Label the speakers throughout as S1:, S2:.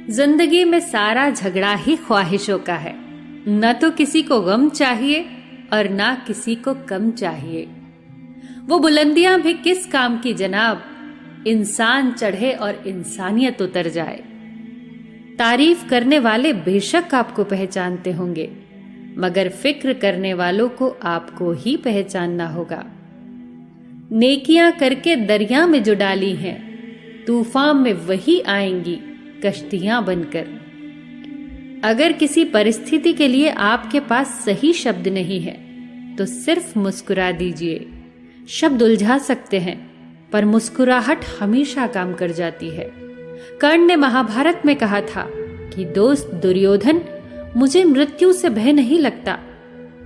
S1: जिंदगी में सारा झगड़ा ही ख्वाहिशों का है। न तो किसी को गम चाहिए और ना किसी को कम चाहिए। वो बुलंदियां भी किस काम की जनाब, इंसान चढ़े और इंसानियत उतर जाए। तारीफ करने वाले बेशक आपको पहचानते होंगे, मगर फिक्र करने वालों को आपको ही पहचानना होगा। नेकियां करके दरिया में जो डाली हैं, तूफान में वही आएंगी कश्तियां बनकर। अगर किसी परिस्थिति के लिए आपके पास सही शब्द नहीं है तो सिर्फ मुस्कुरा दीजिए। शब्द उलझा सकते हैं, पर मुस्कुराहट हमेशा काम कर जाती है। कर्ण ने महाभारत में कहा था कि दोस्त दुर्योधन, मुझे मृत्यु से भय नहीं लगता,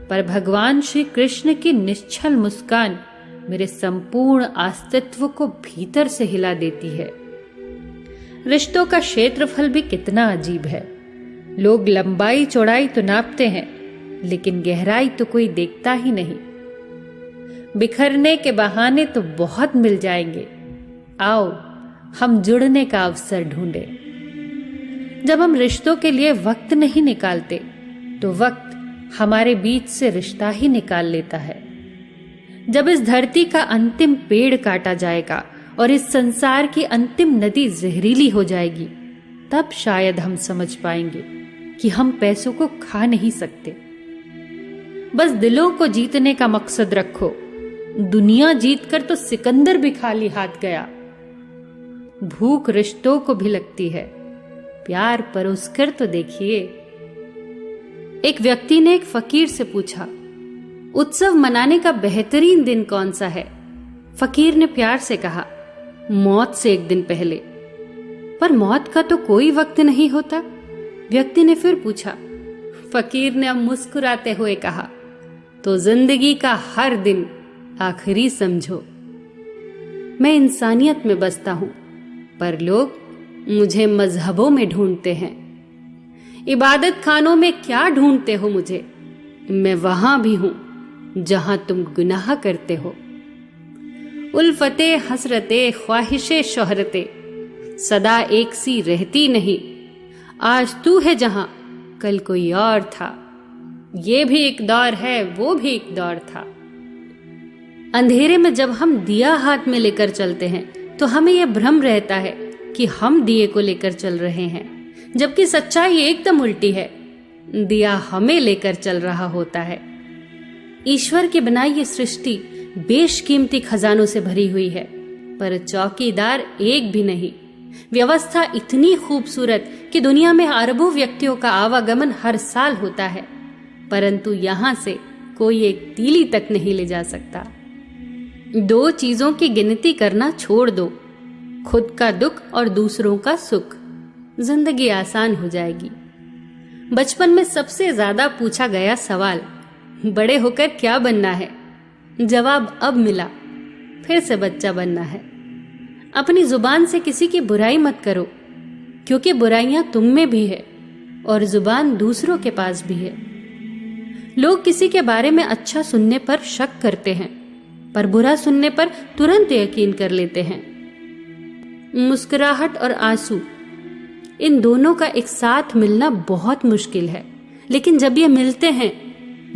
S1: पर भगवान श्री कृष्ण की निश्चल मुस्कान मेरे संपूर्ण अस्तित्व को भीतर से हिला देती है। रिश्तों का क्षेत्रफल भी कितना अजीब है। लोग लंबाई चौड़ाई तो नापते हैं, लेकिन गहराई तो कोई देखता ही नहीं। बिखरने के बहाने तो बहुत मिल जाएंगे, आओ हम जुड़ने का अवसर ढूंढें। जब हम रिश्तों के लिए वक्त नहीं निकालते, तो वक्त हमारे बीच से रिश्ता ही निकाल लेता है। जब इस धरती का अंतिम पेड़ काटा जाएगा और इस संसार की अंतिम नदी जहरीली हो जाएगी, तब शायद हम समझ पाएंगे कि हम पैसों को खा नहीं सकते। बस दिलों को जीतने का मकसद रखो। दुनिया जीतकर तो सिकंदर भी खाली हाथ गया। भूख रिश्तों को भी लगती है, प्यार परोसकर तो देखिए। एक व्यक्ति ने एक फकीर से पूछा, उत्सव मनाने का बेहतरीन दिन कौन सा है? फकीर ने प्यार से कहा, मौत से एक दिन पहले। पर मौत का तो कोई वक्त नहीं होता। व्यक्ति ने फिर पूछा। फकीर ने अब मुस्कुराते हुए कहा, तो जिंदगी का हर दिन आखिरी समझो। मैं इंसानियत में बसता हूं, पर लोग मुझे मजहबों में ढूंढते हैं। इबादत खानों में क्या ढूंढते हो मुझे? मैं वहां भी हूं जहां तुम गुनाह करते हो। उल्फते हसरते ख्वाहिशे शोहरते सदा एक सी रहती नहीं। आज तू है जहां कल कोई और था। ये भी एक दौर है, वो भी एक दौर था। अंधेरे में जब हम दिया हाथ में लेकर चलते हैं, तो हमें यह भ्रम रहता है कि हम दिए को लेकर चल रहे हैं, जबकि सच्चाई एकदम उल्टी है। दिया हमें लेकर चल रहा होता है। ईश्वर की बनाई ये सृष्टि बेशकीमती खजानों से भरी हुई है, पर चौकीदार एक भी नहीं। व्यवस्था इतनी खूबसूरत कि दुनिया में अरबों व्यक्तियों का आवागमन हर साल होता है, परंतु यहां से कोई एक तीली तक नहीं ले जा सकता। दो चीजों की गिनती करना छोड़ दो, खुद का दुख और दूसरों का सुख। जिंदगी आसान हो जाएगी। बचपन में सबसे ज्यादा पूछा गया सवाल, बड़े होकर क्या बनना है? जवाब अब मिला, फिर से बच्चा बनना है। अपनी जुबान से किसी की बुराई मत करो, क्योंकि बुराइयां तुम में भी है और जुबान दूसरों के पास भी है। लोग किसी के बारे में अच्छा सुनने पर शक करते हैं, पर बुरा सुनने पर तुरंत यकीन कर लेते हैं। मुस्कुराहट और आंसू, इन दोनों का एक साथ मिलना बहुत मुश्किल है, लेकिन जब ये मिलते हैं,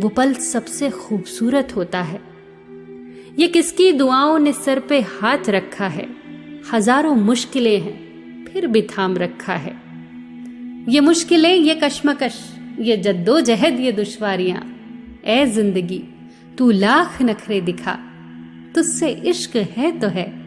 S1: वो पल सबसे खूबसूरत होता है। ये किसकी दुआओं ने सर पे हाथ रखा है। हजारों मुश्किलें हैं, फिर भी थाम रखा है। ये मुश्किलें, ये कश्मकश, ये जद्दोजहद, ये दुश्वारियां। ऐ जिंदगी, तू लाख नखरे दिखा, तुझसे इश्क है तो है।